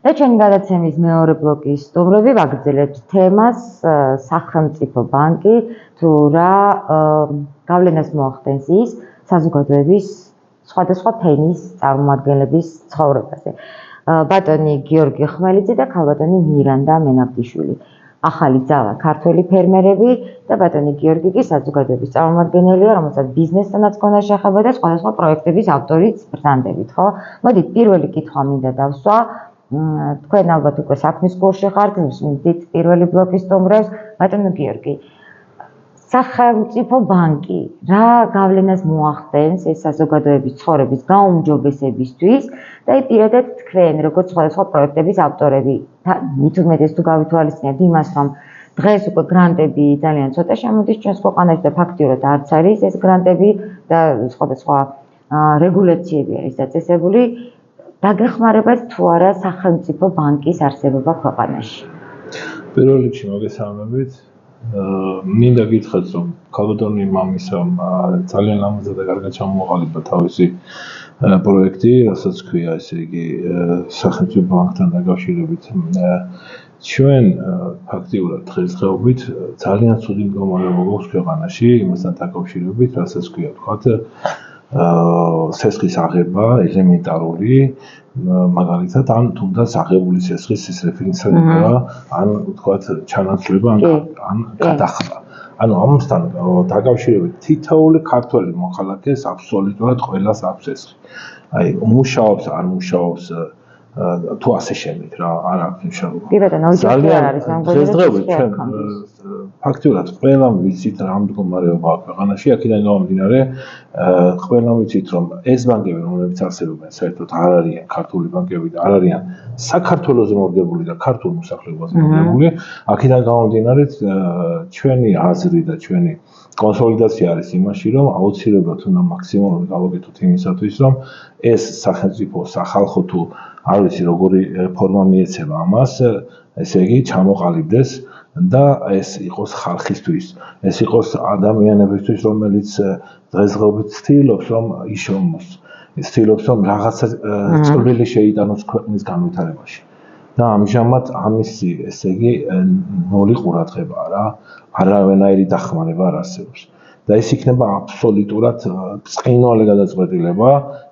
და ჩვენი გადაცემის მეორე ბლოკის სტუმრები ვაგრძელებთ თემას სახელმწიფო ბანკი თუ რა გავლენას მოახდენს ის საზოგადოების სხვადასხვა ფენის წარმომადგენლების ცხოვრებაზე. ბატონი გიორგი ხმელიძე და ქალბატონი მირანდა მენაბდიშვილი. ახალი ძალა ქართველი ფერმერები და ბატონი გიორგი კი საზოგადოების წარმომადგენელია, რომელსაც ბიზნესთანაც ჰქონდა შეხება და სხვადასხვა პროექტების ავტორიც ბრანდებით, ხო? მოდით პირველი კითხვა მინდა დავსვა. თქვენ ალბათ უკვე საქმის კურსში ხართ, მიდით პირველი ბლოკის სტუმრებს, ბატონო გიორგი. სახელმწიფო ბანკი რა გავლენას მოახდენს ეს საზოგადოების ცხოვრების გაუმჯობესებისთვის და პირადად თქვენ როგორც სხვადასხვა პროექტების ავტორები მით უმეტეს თუ გავითვალისწინებთ იმას, რომ დღეს უკვე გრანტები ძალიან ცოტა შემოდის ჩვენს ქვეყანაში და ფაქტიურად არც არის ეს გრანტები და სხვადასხვა რეგულაციები არის დაწესებული. დაგეხმარებათ თუ არა სახელმწიფო ბანკის არსებობა ქვეყანაში? პირველ რიგში მოგესალმებით. მინდა გითხრათ, რომ ქალბატონი მამისამ ძალიან ლამაზად და კარგად ჩამოაყალიბა თავისი პროექტი, რასაც ქვია, ესე იგი, სახელმწიფო ბანკთან დაკავშირებით. ჩვენ ფაქტიურად დღესდღეობით ძალიან ცუდი მდგომარეობა გვაქვს ქვეყანაში, იმასთან დაკავშირებით, რასაც ქვია, ვთქვათ, სესხის აღება ელემენტარული, მაგალითად, ან თუნდაც აღებული სესხის ეს რეფერენცია, ან ვთქვათ, ჩანაცვლება, ან გადახდა. ანუ ამასთან დაკავშირებით თითოეული ქართველი მოქალაქეს აბსოლუტურად ყველას აქვს სესხი. აი, მუშაობს, არ მუშაობს თუ ასე შემით რა, არ აქვს მნიშვნელობა. ძალიან არის დღესდღეობით ჩვენ ფაქტიურად ყველამ ვიცით რა მდგომარეობა აქვს ქვეყანაში, აქედან გამომდინარე, ყველამ ვიცით, რომ ეს ბანკები, რომლებიც არსებობენ, საერთოდ არ არიან ქართული ბანკები და არ არიან საქართველოზე მორგებული და ქართულ მოსახლეობაზე მორგებული. აქედან გამომდინარე, ჩვენი აზრი და ჩვენი კონსოლიდაცია არის იმაში, რომ აუცილებლად უნდა მაქსიმალური გავაკეთოთ იმისათვის, რომ ეს სახელმწიფო, სახალხო თუ არ ვიცი როგორი ფორმა მიეცემა ამას, ესე იგი ჩამოყალიბდეს და ეს იყოს ხალხისთვის, ეს იყოს ადამიანებისთვის, რომელიც დღესდღეობით ცდილობს, რომ იშოვოს, ცდილობს, რომ რაღაცა წვლილი შეიტანოს ქვეყნის განვითარებაში. და ამჟამად ამისი, ესე იგი, ნული ყურადღებაა რა, არავენაირი დახმარება არ არსებობს. და ეს იქნება აბსოლუტურად ბრწყინვალე გადაწყვეტილება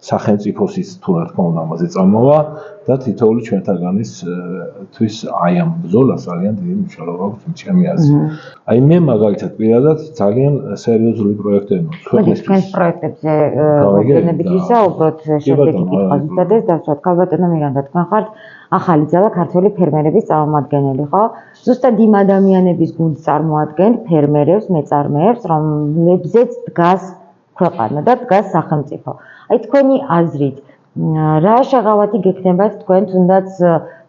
სახელმწიფოსის თუ რა თქმა უნდა ამაზე წამოვა და თითოეული ჩვენთაგანისთვის აი ამ ბრძოლას ძალიან დიდი მნიშვნელობა აქვს ჩემი აზრით. აი მე მაგალითად პირადად ძალიან სერიოზული პროექტები მაქვს. თქვენს პროექტებზე მოგვიანებით ვისაუბროთ, შემდეგი კითხვა ზუსტად დავსვათ. ქალბატონო მირანდა, თქვენ ხართ ახალი ძალა ქართველი ფერმერების წარმომადგენელი, ხო? ზუსტად იმ ადამიანების გუნდს წარმოადგენთ, ფერმერებს, მეწარმეებს, რომლებზეც დგას ქვეყანა და დგას სახელმწიფო. აი თქვენი აზრით, რა შეღავათი გექნებათ თქვენ თუნდაც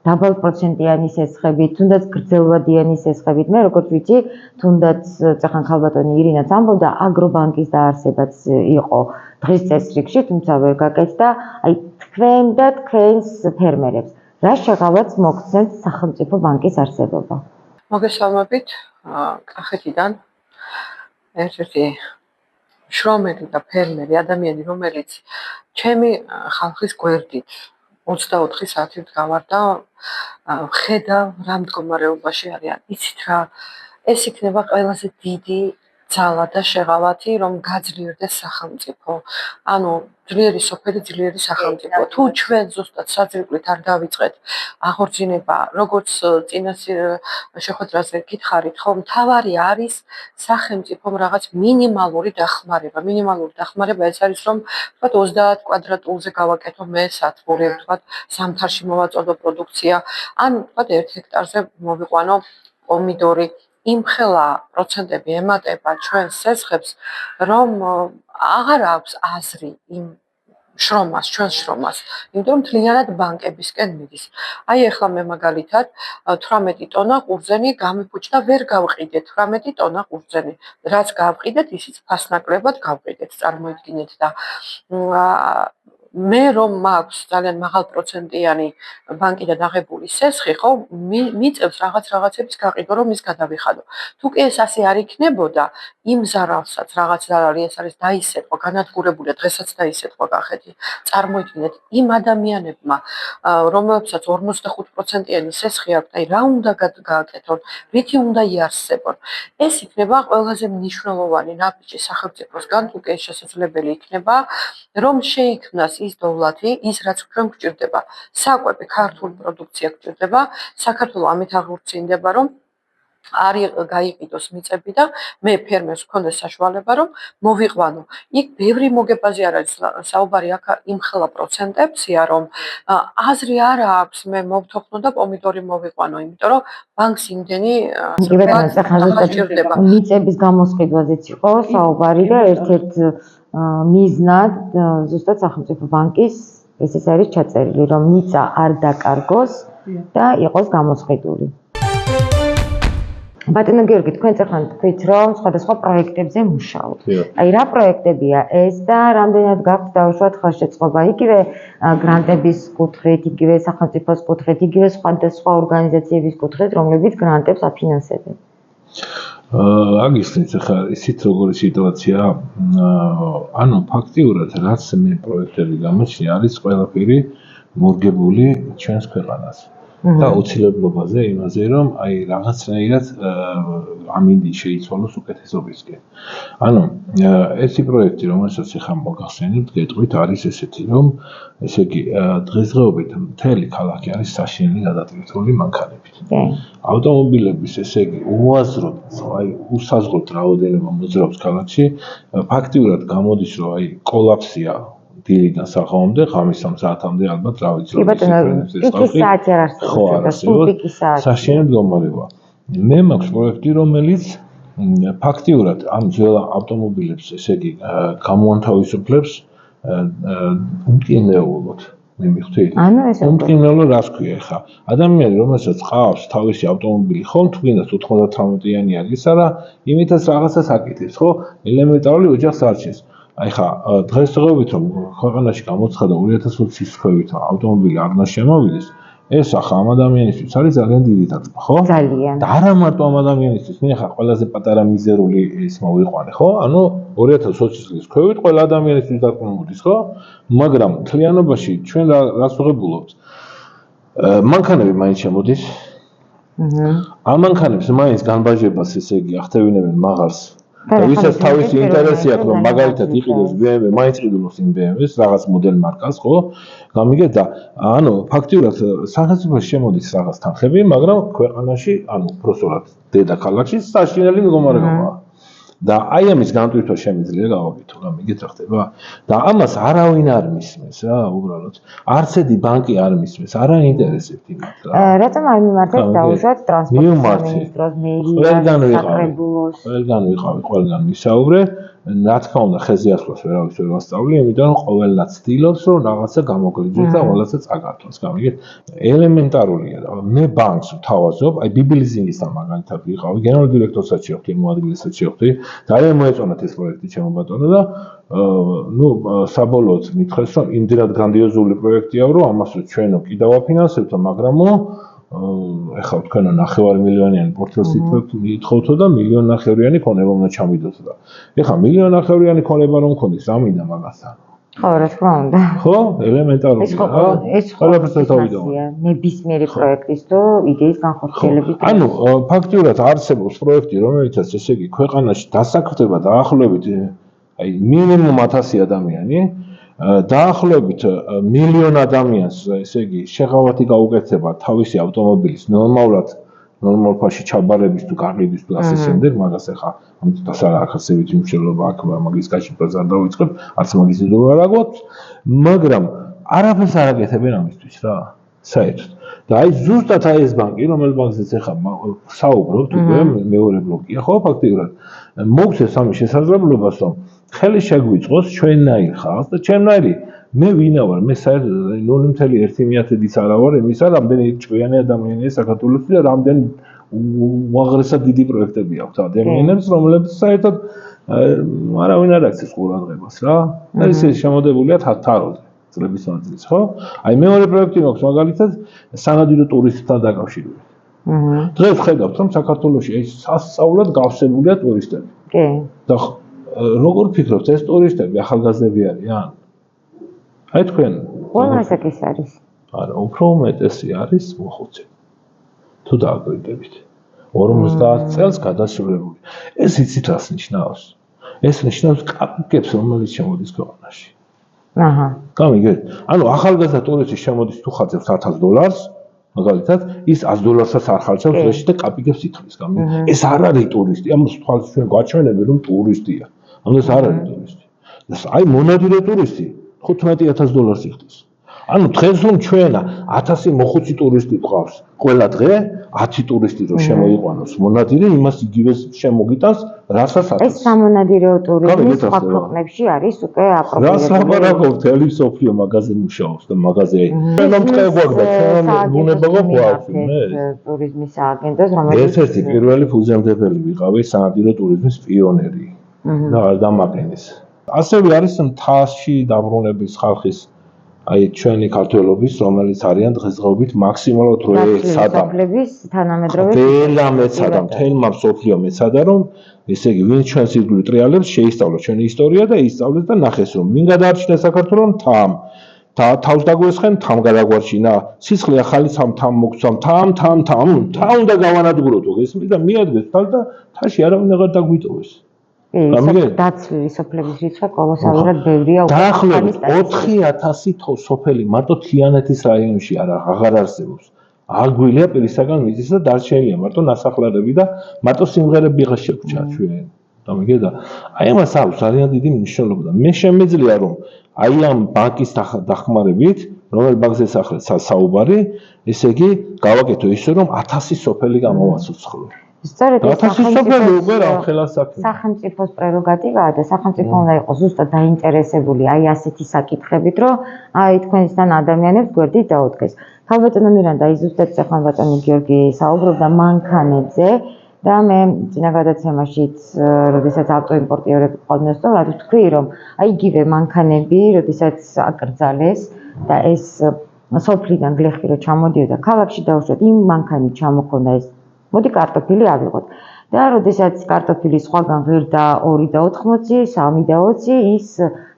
დაბალპროცენტიანი სესხებით, თუნდაც გრძელვადიანი სესხებით? მე როგორც ვიცი, თუნდაც წახან ქალბატონი ირინაც ამბობდა, აგრობანკის დაარსებაც იყო დღის წესრიგში, თუმცა ვერ გაკეთდა. აი თქვენ და თქვენს ფერმერებს რა შეღავათს მოგცემთ სახელმწიფო ბანკის არსებობა? მოგესალმებით, კახეთიდან ერთ-ერთი შრომელი და ფერმერი ადამიანი, რომელიც ჩემი ხალხის გვერდით 24 საათით გავარ და ხედავ რა მდგომარეობაში არიან. იცით რა, ეს იქნება ყველაზე დიდი ძალა და შეღავათი, რომ გაძლიერდეს სახელმწიფო. ანუ ძლიერი სოფელი, ძლიერი სახელმწიფო. თუ ჩვენ ზუსტად საძირკვლით არ დავიწყეთ აღორძინება, როგორც წინა შეხვედრაზე გითხარით, ხო, მთავარი არის სახელმწიფომ რაღაც მინიმალური დახმარება. მინიმალური დახმარება ეს არის, რომ ვთქვათ 30 კვადრატულზე გავაკეთო მე სათბური, ვთქვათ ზამთარში მოვაწოდო პროდუქცია, ან ვთქვათ 1 ჰექტარზე მოვიყვანო პომიდორი. იმხელა პროცენტები ემატება ჩვენს სესხებს, რომ აღარ აქვს აზრი იმ შრომას, ჩვენს შრომას, იმიტომ რომ მთლიანად ბანკებისკენ მიდის. აი ახლა მე მაგალითად 18 ტონა ყურძენი გამიფუჭდა, ვერ გავყიდე 18 ტონა ყურძენი. რაც გავყიდეთ, ისიც ფასნაკლებად გავყიდეთ, წარმოიდგინეთ და მე რომ მაქვს ძალიან მაღალ პროცენტიანი ბანკიდან აღებული სესხი, ხო, მიწევს რაღაცების გაყიდვა, რომ ის გადავიხადო. თუ კი ეს ასე არ იქნებოდა, იმ ზარალსაც რაღაც ზარალი ეს არის დაისეთყვა, განადგურებულია, დღესაც დაისეთყვა გახედი. წარმოიდგინეთ, იმ ადამიანებმა, რომლებსაც 45%-იანი სესხი აქვს, აი რა უნდა გააკეთონ, რითი უნდა იარსებონ. ეს იქნება ყველაზე მნიშვნელოვანი ნაბიჯი სახელმწიფოსგან, თუ კი ეს შესაძლებელი იქნება, რომ შეიქმნას ის დოვლათი, ის რაც ჩვენ გვჭირდება. საკვები ქართული პროდუქცია გვჭირდება, საქართველოს ამით აღურცინდება, რომ არ გაიყიდოს მიწები და მე ფერმერს ვქონდეს საშუალება, რომ მოვიყვანო. იქ ბევრი მოგებაზე არ არის საუბარი, აქ იმხელა პროცენტებია, რომ აზრი არ აქვს, მე მოვთხოვნო და პომიდორი მოვიყვანო, იმიტომ რომ ბანკს იმდენი ჭირდება. მიწების გამოსყიდვაზეც იყო საუბარი და ერთ-ერთ მიზნად ზუსტად სახელმწიფო ბანკის ეს არის ჩაწერილი, რომ მიწა არ დაკარგოს და იყოს გამოსყიდული. ბატონო გიორგი, თქვენ წერხან თქვით, რომ სხვადასხვა პროექტებზე მუშაობთ. აი რა პროექტებია ეს და რამდენად გაქვთ დაუშვათ ხელშეწყობა იგივე გრანტების კუთხით, იგივე სახელმწიფოს კუთხით, იგივე სხვადასხვა ორგანიზაციების კუთხით, რომლებიც გრანტებს აფინანსებენ? აგისნით ახლა ისიც როგორი სიტუაცია, ანუ ფაქტიურად რაც მე პროექტები გამოჩნია, არის ყველაფერი მორგებული ჩვენს ქვეყანას. და უცილებლობაზე იმაზე, რომ აი რაღაცნაირად ამინდი შეიცვალოს უკეთესობისკენ. ანუ ერთი პროექტი, რომელსაც ახლა მოგახსენებთ, გეტყვით, არის ესეთი, რომ ესე იგი დღესდღეობით მთელი ქალაქი არის საშინელი გადატვირთული მანქანებით. ავტომობილების ესე იგი უაზროდ, აი უსაზღვროდ რაოდენობა მოძრაობს ქალაქში, ფაქტიურად გამოდის, რომ აი კოლაფსია დილიდან საღამომდე, ღამის 3 საათამდე ალბათ რა ვიცი, რომ პიკის საათი არ არსებობს, პიკის საათი. საშინელი მდგომარეობა. მე მაქვს პროექტი, რომელიც ფაქტიურად ამ ძველ ავტომობილებს, ესე იგი, გამოანთავისუფლებს უმტკივნეულოდ. მე მივხვდით? უმტკივნეულო რას ქვია ხა? ადამიანი, რომელსაც ყავს თავისი ავტომობილი, ხომ თუ გინდას 98-იანი არის, არა, იმითაც რაღაცას აკეთებს, ხო? ელემენტარული ოჯახს არჩევს. აი ხა დღესდღეობით რომ ქვეყანაში გამოცხადა 2020 წლით ავტომობილი არ უნდა შემოვიდეს, ეს ახლა ამ ადამიანისთვის არის ძალიან დიდი დაწვა, ხო? ძალიან. და არა მარტო ამ ადამიანისთვის, მე ხა ყველაზე პატარა მიზერული ის მოვიყვანე, ხო? ანუ 2020 წლის ქვევით ყველა ადამიანისთვის დაკმაყოფილდეს, ხო? მაგრამ მთლიანობაში ჩვენ რას ვღებულობთ? მანქანები მაინც შემოდის. ამ მანქანებს მაინც განბაჟებას, ესე იგი, ახდევინებენ მაღალს. და ვისაც თავისი ინტერესი აქვს, რომ მაგალითად იყიდოს BMW, მაინც იყიდოს იმ BMW-ს, რაღაც მოდელ მარკას, ხო? გამიგეთ და ანუ ფაქტიურად სახელმწიფოში შემოდის რაღაც თანხები, მაგრამ ქვეყანაში, ანუ უბრალოდ დედაქალაქში საშინელი მდგომარეობაა. და აი ამის განტვირთვა შემიძლია გავაკეთო, გამიგეთ რა ხდება? და ამას არავინ არ მისმენს რა, უბრალოდ. არცეთი ბანკი არ მისმენს, არ აინტერესებთ იმათ რა. რატომ არ მიმართეთ დაუშვათ ტრანსპორტის მინისტროს, მერიას, ყველგან ვიყავი, ყველგან ვისაუბრე. რა თქმა უნდა, ხეზე ასვლას ვერავის ვერ ვასწავლი, იმიტომ რომ ყოველად ცდილობს, რომ რაღაცა გამოგვიძეს და ყველასაც წაგართვას, გამიგეთ? ელემენტარულია რა. მე ბანკს ვთავაზობ, აი ბიბლიზინგისთან მაგალითად ვიყავი, გენერალურ დირექტორსაც შეხვდი, მოადგილესაც შეხვდი. ძალიან მოეწონათ ეს პროექტი ჩემო ბატონო და ნუ საბოლოოდ მითხრეს, რომ იმდენად გრანდიოზული პროექტია, რომ ამას ჩვენო კიდევ ვაფინანსებთ, მაგრამ ეხლა თქვენო 9 მილიონიანი პორტფელს ითხოვთო და 1.5 მილიონიანი ქონება უნდა ჩამიდოთ და ეხლა 1.5 მილიონიანი ქონება რომ მქონდეს, რა მინდა მაგასთან? ხო, რა თქმა უნდა. ხო, ელემენტარულია. ეს ყველაფერს თავიდანვე. ნებისმიერი პროექტის თუ იდეის განხორციელებით. ანუ ფაქტიურად არსებობს პროექტი, რომელიცაც ესე იგი ქვეყანაში დასაქმდება დაახლოებით აი მინიმუმ 1000 ადამიანი, დაახლოებით 1 მილიონ ადამიანს, ესე იგი, შეღავათი გაუკეთება თავისი ავტომობილის ნორმალ ფაში ჩაბარების თუ გაყიდვის თუ ასე შემდეგ, მაგას ახლა ამიტომაც არ აქვს ასეთი მნიშვნელობა აქ მაგის გაჩვენებას არ დავიწყებ, არც მაგის იდეა არ აქვს, მაგრამ არაფერს არ აკეთებენ ამისთვის რა, საერთოდ. და აი ზუსტად აი ეს ბანკი, რომელ ბანკზეც ახლა საუბრობთ, უკვე მეორე ბლოკია, ხო, ფაქტიურად მოგცეს ამის შესაძლებლობას, რომ ხელი შეგვიწყოს ჩვენნაირ ხალხს და ჩემნაირი მე ვინა ვარ, მე საერთოდ 0.1%-იც არა ვარ იმისა, რამდენი ჭკვიანი ადამიანია საქართველოში და რამდენი უაღრესად დიდი პროექტები აქვს ადამიანებს, რომლებიც საერთოდ არავინ არ აქცევს ყურადღებას რა. ეს შემოდებულია თაროზე. წლების მანძილზე, ხო? აი მეორე პროექტი მაქვს მაგალითად სანადირო ტურისტთან დაკავშირებით. დღეს ხედავთ რომ საქართველოში ეს სასწაულად გავსებულია ტურისტები. კი. და როგორ ფიქრობთ ეს ტურისტები ახალგაზრდები არიან? აი თქვენ ყველაზე კი არის. არა, უფრო უმეტესი არის მოხუცები. თუ დააკვირდებით. 50 წელს გადასრულებული. ეს იცით რას ნიშნავს? ეს ნიშნავს კაპიკებს, რომელიც შემოდის ქვეყანაში. აჰა. გამიგეთ? ანუ ახალგაზრდა ტურისტი შემოდის თუ ხარჯავს $1000, მაგალითად, ის $100-საც არ ხარჯავს დღეში და კაპიკებს ითხოვს. გამიგეთ? ეს არ არის ტურისტი, ამას თვალს ჩვენ გვაჩვენები რომ ტურისტია. ამას არ არის ტურისტი. აი მონადირე ტურისტი $15,000 იხდის. ანუ დღეს რომ ჩვენ 1000 მოხუცი ტურისტი გვყავს ყველა დღე 10 ტურისტი რომ შემოიყვანოს მონადირე იმას იგივეს შემოგიტანს რასაც 1000 ეს სამონადირეო ტურიზმი სხვა ქვეყნებში არის უკვე აპრობირებული. რას ლაპარაკობთ თელი სოფლიო მაღაზია მუშაობს და მაღაზია ჩვენ მწყე გვაქვს და ჩვენ ბუნება გვაქვს ტურიზმის სააგენტოს რომელიც ერთ-ერთი პირველი ფუძემდებელი ვიყავი სამონადირო ტურიზმის პიონერი და არ დამაყენეს. ასევე არის მთაში დაბრუნების ხალხის აი ჩვენი ქართველობის რომელიც არიან დღესდღეობით მაქსიმალურად რო სოფლების თანამედროვე ყველა მეცადა მთელმა მსოფლიო მეცადა რომ ესე იგი ვინც ჩვენს ირგვლივ ტრიალებს შეისწავლოს ჩვენი ისტორია და ისწავლეს და ნახეს რომ მინ გადაარჩინა საქართველოს თამ და თავს დაგვესხენ თამ გადაგვარჩინა სისხლი ახალი თამ მოგცამ თამ უნდა გავანადგუროთ გესმის და მიადგეს თავს და თაში არავინ აღარ დაგვიტოვეს დაცლილი სოფლების რიცხვი კოლოსალურად ბევრია დაახლოებით 4000 სოფელი მარტო თიანეთის რაიონში აღარ არსებობს. აგვილია პირისაგან მიწის და დარჩენილია მარტო ნასახლარები და მარტო სიმღერები ღა შეგვჭა ჩვენ. გამიგედა? აი ამას აქვს ძალიან დიდი მნიშვნელობა და მე შემეძლია რომ აი ამ ბანკის დახმარებით, რომელ ბანკზე საუბარი, ესე იგი გავაკეთო ისე რომ 1000 სოფელი გამოვაცოცხლო. სწორედ სახელმწიფოს პრეროგატივაა და სახელმწიფო უნდა იყოს ზუსტად დაინტერესებული აი ასეთი საკითხებით, რომ აი თქვენისგან ადამიანებს გვერდით დაუდგეს. ქალბატონო მირანდა, აი ზუსტად ხალბატონი გიორგი საუბრობდა მანქანებზე და მე წინა გადაცემაშიც, როდესაც ავტოიმპორტიორები ყავდნენ სწორად ვთქვი, რომ აი იგივე მანქანები, როდესაც აკრძალეს და ეს სოფლიდან გლეხი რო ჩამოდიოდა ქალაქში დაუშვათ, იმ მანქანით ჩამოქონდა ეს მოდი კარტოფილი ავიღოთ. და როდესაც კარტოფილი სხვაგან ღირდა 2 და 80, 3 და 20, ის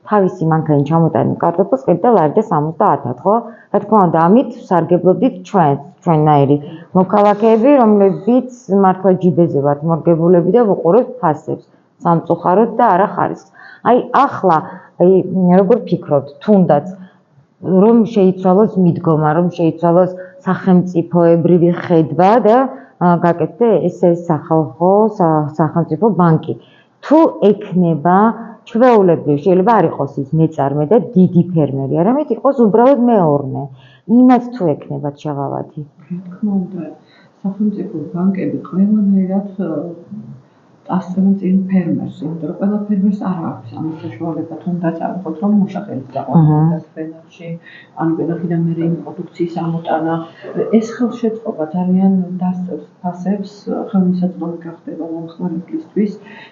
თავისი მანქანით ჩამოტანილ კარტოფილს ყიდდა ლარი და 70-ად, ხო? რა თქმა უნდა, ამით სარგებლობდით ჩვენნაირი მოქალაქეები, რომლებიც მართლა ჯიბეზე ვართ მორგებულები და ვუყურებთ ფასებს, სამწუხაროდ და არა ხარისხს. აი ახლა, აი როგორ ფიქრობთ, თუნდაც რომ შეიცვალოს მიდგომა, რომ შეიცვალოს სახელმწიფოებრივი ხედვა და გაკეთდა ეს სახალხო სახელმწიფო ბანკი. თუ ექნება ჩვეულებრივ, შეიძლება არ იყოს ის მეწარმე და დიდი ფერმერი, არამედ იყოს უბრალოდ მეორნე. იმათ თუ ექნებათ შეღავათი. რა თქმა უნდა, სახელმწიფო ბანკები ყველანაირად ასწავლენ წინ ფერმერს, იმიტომ რომ ყველა ფერმერს არ აქვს ამის საშუალება, თუნდაც ავიღოთ რომ მუშახელის დაყვანა ფენაში, ან ბენახიდან მე იმ პროდუქციის ამოტანა, ეს ხელშეწყობა ძალიან დასწევს ფასებს, ხელმისაწვდომი გახდება მომხმარებლისთვის,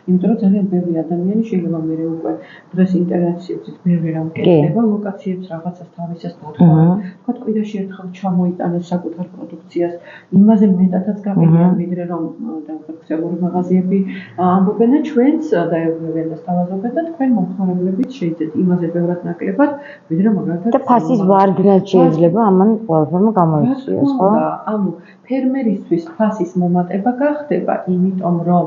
იმიტომ რომ ძალიან ბევრი ადამიანი შეიძლება მე უკვე დღეს ინტერნეტში ბევრი რამ კეთდება, ლოკაციებს რაღაცას თავისას დათვალა, თქვა კვირაში ერთხელ ჩამოიტანეს საკუთარ პროდუქციას, იმაზე მეტადაც გაყიდიან, ვიდრე რომ დაუხერხებელი მაღაზიები ამბობენ და ჩვენც დაეუფლებიან და სთავაზობენ და თქვენ მომხმარებლებით შეიძლება იმაზე ბევრად ნაკლებად, ვიდრე მაგალითად და ფასის ვარდნად შეიძლება ამან ყველაფერმა გამოიწვიოს, ხო? ანუ ფერმერისთვის ფასის მომატება გახდება, იმიტომ რომ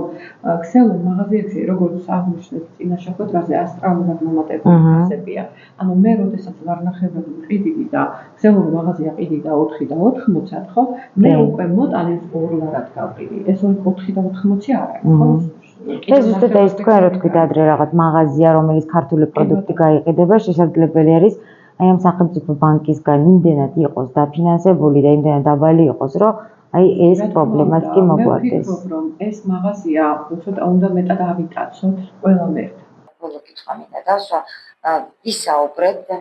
ქსელურ მაღაზიებში, როგორც აღნიშნეთ წინა შეხვედრაზე, ასტრალურად მომატებული ფასებია. ანუ მე როდესაც ვარ ნახევრად ყიდილი და ქსელურ მაღაზია ყიდი და 4 და 80, ხო? მე უკვე მოტანილს 2 ლარად გავყიდი. ეს 4 და 80 არ არის, ხო? ეს ზუსტად ეს თქვენ რო თქვით ადრე რაღაც მაღაზია, რომელიც ქართული პროდუქტი გაიყიდება, შესაძლებელი არის აი ამ სახელმწიფო ბანკისგან იმდენად იყოს დაფინანსებული და იმდენად დაბალი იყოს, რომ აი ეს პრობლემაც კი მოგვარდეს. მე ვფიქრობ, რომ ეს მაღაზია უცოტა უნდა მეტად ავიტაცოთ ყველა მერტ. ბოლო კითხვა მინდა დასვა, ისაუბრეთ და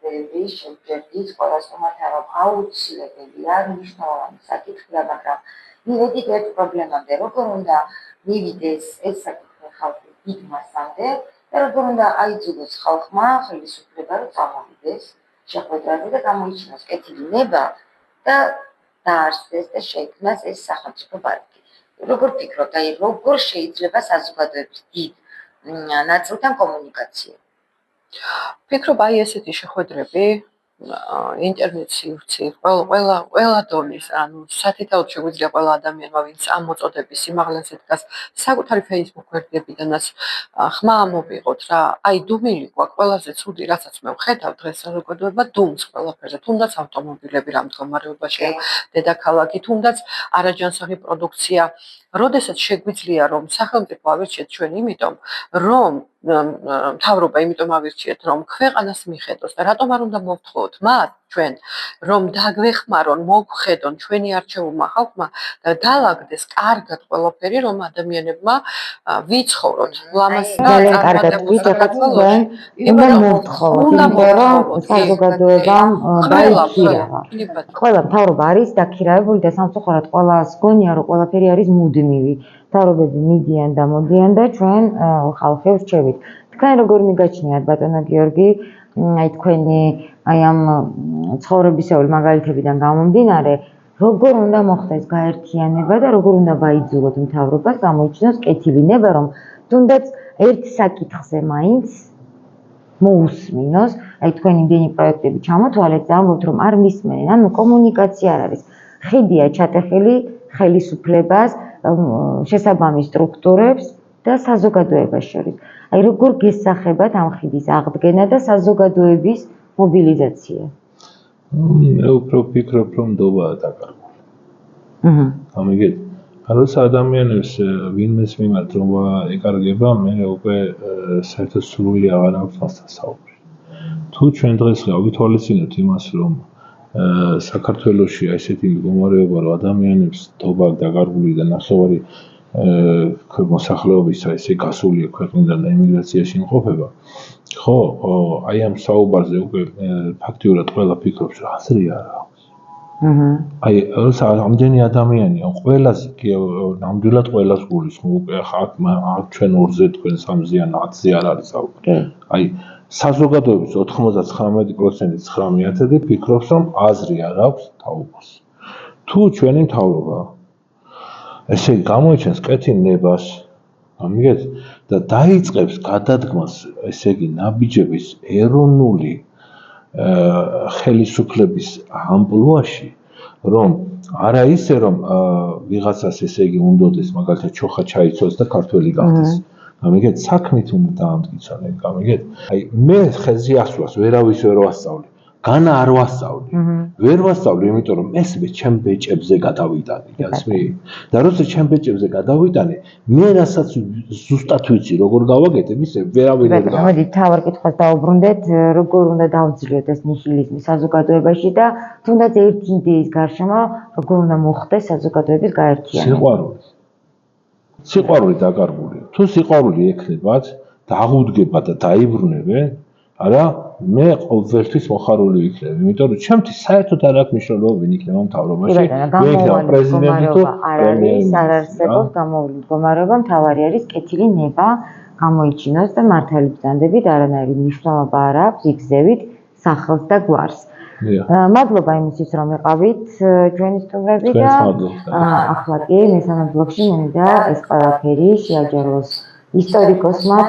ბევრი შეჯერდით ყველასთან რომ აუცილებელია მნიშვნელოვანი საკითხია, მაგრამ მივედით ერთ პრობლემამდე, როგორ უნდა მივიდეს ეს საკითხი ხალხის დიდ მასამდე და როგორ უნდა აიძულოს ხალხმა ხელისუფლება რომ წამოვიდეს შეხვედრაზე და გამოიჩინოს კეთილი ნება და დაარსდეს და შეიქმნას ეს სახელმწიფო პარტია. როგორ ფიქრობთ, აი როგორ შეიძლება საზოგადოების დიდ ნაწილთან კომუნიკაცია? ფიქრობ, აი ესეთი შეხვედრები ინტერნეტ სივრცე, ყველა დონის, ანუ სათითაოდ შეგვიძლია ყველა ადამიანმა, ვინც ამ მოწოდების სიმაღლეზე დგას, საკუთარი Facebook გვერდებიდანაც ხმა მოვიღოთ რა. აი დუმილი გვაქვს, ყველაზე ცუდი, რასაც მე ვხედავ დღეს საზოგადოება დუმს ყველაფერზე, თუნდაც ავტომობილები რა მდგომარეობაშია, დედაქალაქი, თუნდაც არაჯანსაღი პროდუქცია. როდესაც შეგვიძლია რომ სახელმწიფო ავირჩიეთ ჩვენ იმიტომ, რომ მთავრობა იმიტომ ავირჩიეთ, რომ ქვეყანას მიხედოს და რატომ არ უნდა მოვთხოვოთ მათ ჩვენ, რომ დაგვეხმარონ, მოგხედონ ჩვენი არჩეულმა ხალხმა და დაალაგდეს კარგად ყველაფერი, რომ ადამიანებმა ვიცხოვროთ ლამაზ და კარგად ჩვენ უნდა მოვთხოვოთ, იმიტომ რომ საზოგადოებამ დაიქირავა. ყველა მთავრობა არის დაქირავებული და სამწუხაროდ ყველას გონია, რომ ყველაფერი არის მუდმივი. მთავრობები მიდიან და მოდიან და ჩვენ ხალხი ვრჩევით. თქვენ როგორ მიგაჩნიათ ბატონო გიორგი, აი თქვენი აი ამ ცხოვრებისეული მაგალითებიდან გამომდინარე, როგორ უნდა მოხდეს გაერთიანება და როგორ უნდა გაიძულოთ მთავრობას გამოიჩინოს კეთილი ნება, რომ თუნდაც ერთ საკითხზე მაინც მოусმინოს, აი თქვენ იმდენი პროექტები ჩამოთვალეთ და ამბობთ, რომ არ მისმენენ, ანუ კომუნიკაცია არ არის. ხიდია ჩატეხილი ხელისუფლებას, შესაბამის სტრუქტურებს და საზოგადოებას შორის. აი როგორ გესახებათ ამ ხიდის აღდგენა და საზოგადოების მობილიზაცია? მე უფრო ვფიქრობ, რომ ნდობაა დაკარგული. ამიგეთ, როცა ადამიანებს ვინმეს მიმართ რომ ეკარგება, მე უკვე საერთოდ სრული აღარ აქვს მასთან საუბარი. თუ ჩვენ დღეს გავითვალისწინებთ იმას, რომ საქართველოში ესეთი მდგომარეობა, რომ ადამიანებს ნდობა დაკარგული და ნახევარი მოსახლეობისა ესე გასულია ქვეყნიდან და ემიგრაციაში იმყოფება. ხო, აი ამ საუბარზე უკვე ფაქტიურად ყველა ფიქრობს, რომ აზრი არ აქვს. აი, როცა ამდენი ადამიანია, ყველას ნამდვილად ყველას გულისხმობ, უკვე აქ ჩვენ 2-ზე, თქვენ 3-ზე ან 10-ზე არ არის საუბარი. აი, საზოგადოების 99% 9/10 ფიქრობს, რომ აზრი არ აქვს თაობას. თუ ჩვენი მთავრობა ესე გამოიჩენს კეთილ ნებას, ამიგეთ და დაიწყებს გადადგმას, ესე იგი ნაბიჯების ეროვნული ხელისუფლების ამპლუაში, რომ არა ისე რომ ვიღაცას ესე იგი უნდოდეს მაგალითად ჩოხა ჩაიცოს და ქართველი გახდეს. ამიგეთ საქმით უნდა დაამტკიცონ, ამიგეთ. აი მე ხეზე ასვლას ვერავის ვერ ვასწავლი. განა არ ვასწავლი. ვერ ვასწავლი, იმიტომ რომ ესმე ჩემ ბეჭებზე გადავიტანე, გასმი? და როცა ჩემ ბეჭებზე გადავიტანე, მე რასაც ზუსტად ვიცი, როგორ გავაკეთებ, ისე ვერავინ ვერ გავა. მოდი, თავარ კითხვას დავუბრუნდეთ, როგორ უნდა დავძლიოთ ეს ნიჰილიზმი საზოგადოებაში და თუნდაც ერთი იდეის გარშემო, როგორ უნდა მოხდეს საზოგადოების გაერთიანება. სიყვარული დაკარგულია. თუ სიყვარული ექნებათ, დაღუდგებათ და დაიბრუნებენ, არა, მე ყოველთვის მოხარული ვიქნები, იმიტომ რომ ჩემთვის საერთოდ არ აქვს მნიშვნელობა ვინ იქნება მთავრობაში, ვინ იქნება პრეზიდენტი თუ პრემიერ-მინისტრი. არ არსებობს გამოვლილი მდგომარეობა, მთავარი არის კეთილი ნება გამოიჩინოს და მართალი ბრძანდებით არანაირი მნიშვნელობა არ აქვს იგზევით სახელს და გვარს. მადლობა იმისთვის, რომ იყავით ჩვენი სტუმრები და ახლა კი მესამე ბლოკში მინდა ეს ყველაფერი შეაჯეროს ისტორიკოსმა